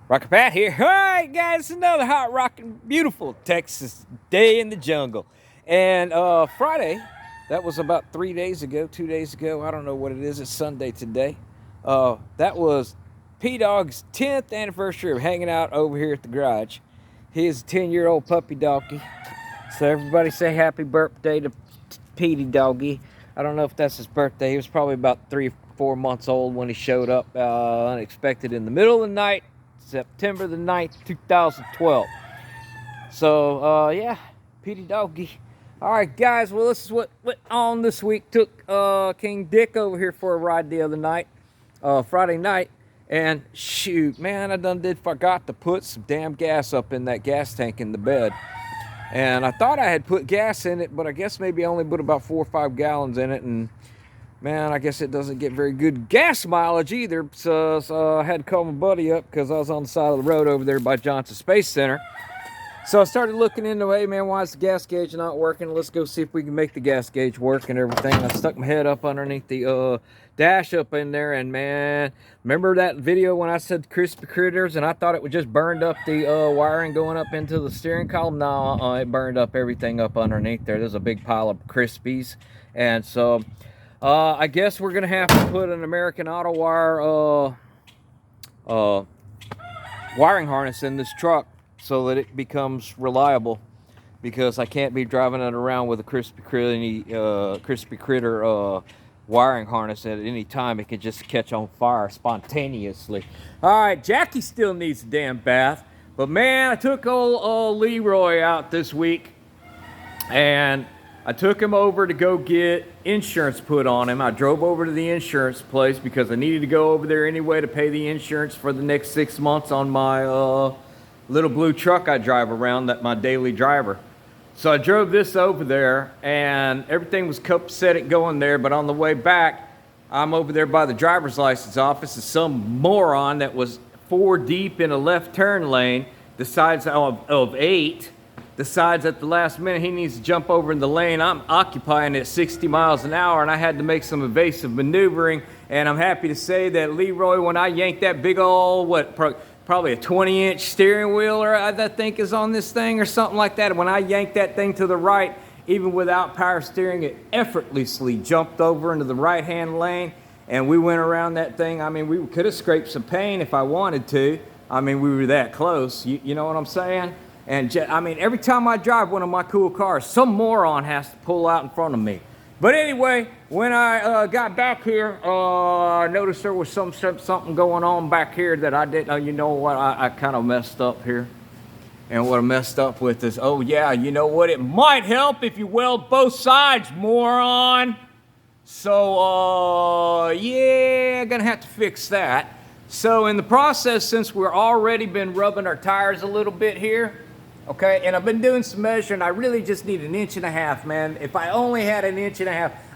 Rocker Pat here. All right, guys, it's another hot, rockin', beautiful Texas day in the jungle. And Friday, that was about 3 days ago, 2 days ago. I don't know what it is. It's Sunday today. That was P-Dog's 10th anniversary of hanging out over here at the garage. He is a 10-year-old puppy doggy. So everybody say happy birthday to Petey Doggy. I don't know if that's his birthday. He was probably about 3 or 4 months old when he showed up unexpected in the middle of the night. September the 9th, 2012. So, yeah, Petey Doggy. All right, guys, well, this is what went on this week. Took King Dick over here for a ride the other night, Friday night. And shoot, man, forgot to put some damn gas up in that gas tank in the bed. And I thought I had put gas in it, but I guess maybe I only put about 4 or 5 gallons in it. And man, I guess it doesn't get very good gas mileage either. So I had to call my buddy up because I was on the side of the road over there by Johnson Space Center. So I started looking into, hey man, why is the gas gauge not working? Let's go see if we can make the gas gauge work and everything. I stuck my head up underneath the dash up in there, and man, remember that video when I said crispy critters and I thought it would just burned up the wiring going up into the steering column? No, it burned up everything up underneath there. There's a big pile of Crispies. And so I guess we're gonna have to put an American Auto Wire wiring harness in this truck so that it becomes reliable, because I can't be driving it around with a crispy critter wiring harness at any time. It could just catch on fire spontaneously. All right, Jackie still needs a damn bath, but man, I took old LeeRoy out this week, and I took him over to go get insurance put on him. I drove over to the insurance place because I needed to go over there anyway to pay the insurance for the next 6 months on my little blue truck I drive around, that my daily driver. So I drove this over there, and everything was copacetic going there, but on the way back, I'm over there by the driver's license office, and some moron that was 4 deep in a left turn lane decides of 8, decides at the last minute he needs to jump over in the lane I'm occupying at 60 miles an hour, and I had to make some evasive maneuvering. And I'm happy to say that LeeRoy, when I yanked that big old, probably a 20-inch steering wheel, or I think is on this thing or something like that. And when I yanked that thing to the right, even without power steering, it effortlessly jumped over into the right-hand lane, and we went around that thing. I mean, we could have scraped some paint if I wanted to. I mean, we were that close. You know what I'm saying? And I mean, every time I drive one of my cool cars, some moron has to pull out in front of me. But anyway, when I got back here, I noticed there was something going on back here that I didn't know. You know what? I kind of messed up here. And what I messed up with is, oh yeah, you know what? It might help if you weld both sides, moron. So, yeah, gonna have to fix that. So in the process, since we're already been rubbing our tires a little bit here, okay, and I've been doing some measuring, I really just need 1.5 inches, man. If I only had 1.5 inches,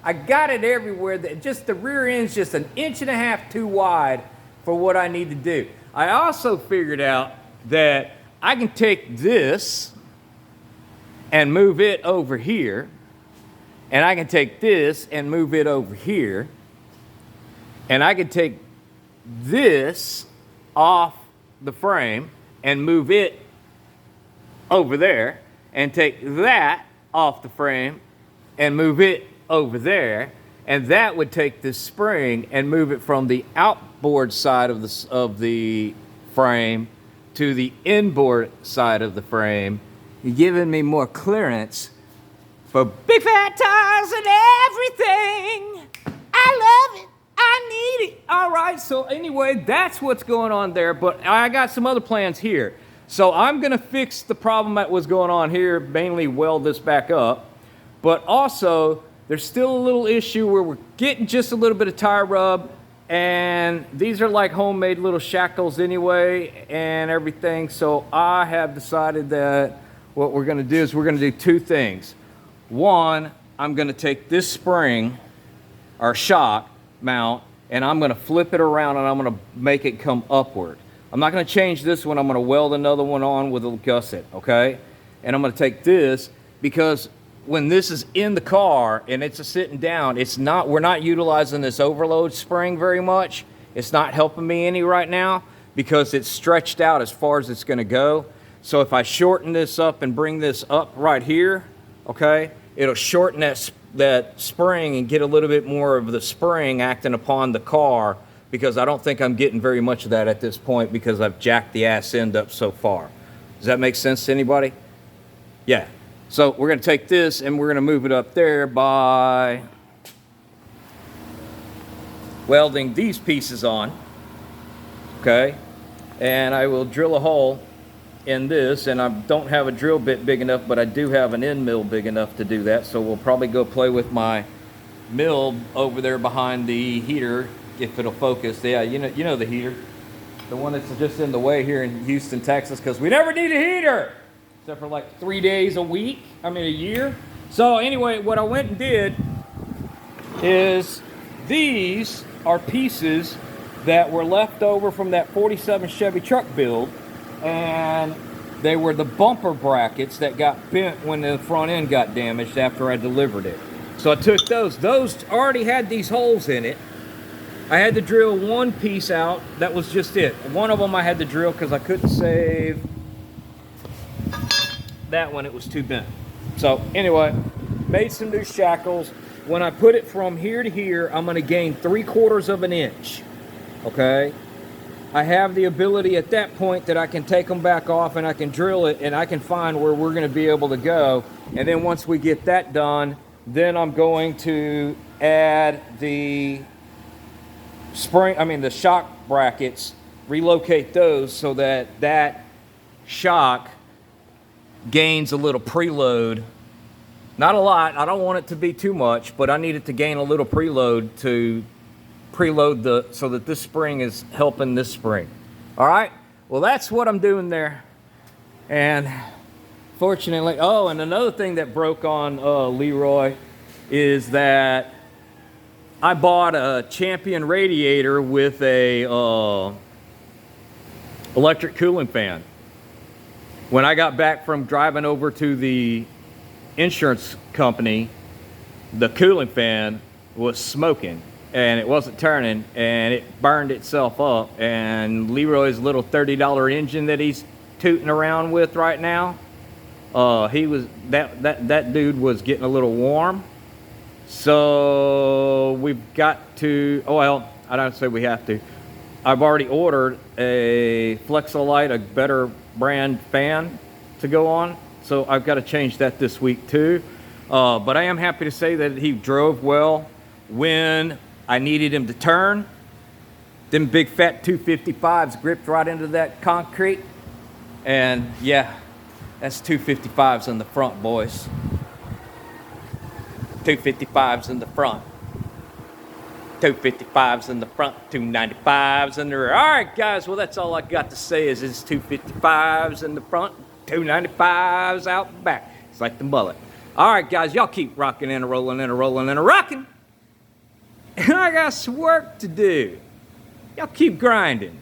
I got it everywhere. Just the rear end's just 1.5 inches too wide for what I need to do. I also figured out that I can take this and move it over here, and I can take this and move it over here, and I can take this off the frame and move it over there, and take that off the frame and move it over there, and that would take this spring and move it from the outboard side of the frame to the inboard side of the frame. You're giving me more clearance for big fat tires and everything. I love it. I need it. All right, so anyway, that's what's going on there, but I got some other plans here. So I'm gonna fix the problem that was going on here, mainly weld this back up, but also there's still a little issue where we're getting just a little bit of tire rub, and these are like homemade little shackles anyway and everything. So I have decided that what we're gonna do is we're gonna do 2 things. One, I'm gonna take this spring, or shock mount, and I'm gonna flip it around and I'm gonna make it come upward. I'm not going to change this one. I'm going to weld another one on with a gusset, okay? And I'm going to take this, because when this is in the car and it's sitting down, we're not utilizing this overload spring very much. It's not helping me any right now, because it's stretched out as far as it's going to go. So if I shorten this up and bring this up right here, okay, it'll shorten that spring and get a little bit more of the spring acting upon the car, because I don't think I'm getting very much of that at this point because I've jacked the ass end up so far. Does that make sense to anybody? Yeah. So we're going to take this and we're going to move it up there by welding these pieces on, okay? And I will drill a hole in this, and I don't have a drill bit big enough, but I do have an end mill big enough to do that. So we'll probably go play with my mill over there behind the heater if it'll focus. Yeah, you know the heater, the one that's just in the way here in Houston, Texas, because we never need a heater except for like 3 days a year. So anyway, what I went and did is, these are pieces that were left over from that 47 Chevy truck build, and they were the bumper brackets that got bent when the front end got damaged after I delivered it. So I took those. Those already had these holes in it. I had to drill one piece out. That was just it. One of them I had to drill because I couldn't save that one. It was too bent. So anyway, made some new shackles. When I put it from here to here, I'm going to gain 3/4 of an inch. Okay? I have the ability at that point that I can take them back off and I can drill it and I can find where we're going to be able to go. And then once we get that done, then I'm going to add the the shock brackets, relocate those so that that shock gains a little preload. Not a lot. I don't want it to be too much, but I need it to gain a little preload to preload so that this spring is helping this spring. All right. Well, that's what I'm doing there. And fortunately, oh, and another thing that broke on LeeRoy is that I bought a Champion radiator with a electric cooling fan. When I got back from driving over to the insurance company, the cooling fan was smoking and it wasn't turning, and it burned itself up. And LeeRoy's little $30 engine that he's tooting around with right now, that dude was getting a little warm. So we've got to, oh well, I don't say we have to. I've already ordered a Flexolite, a better brand fan to go on. So I've got to change that this week too. But I am happy to say that he drove well when I needed him to turn. Them big fat 255s gripped right into that concrete. And yeah, that's 255s in the front, boys. 255s in the front. 255s in the front, 295s in the rear. All right, guys, well, that's all I got to say is it's 255s in the front, 295s out back. It's like the mullet. All right, guys, y'all keep rocking and rolling and rolling and rocking. And I got some work to do. Y'all keep grinding.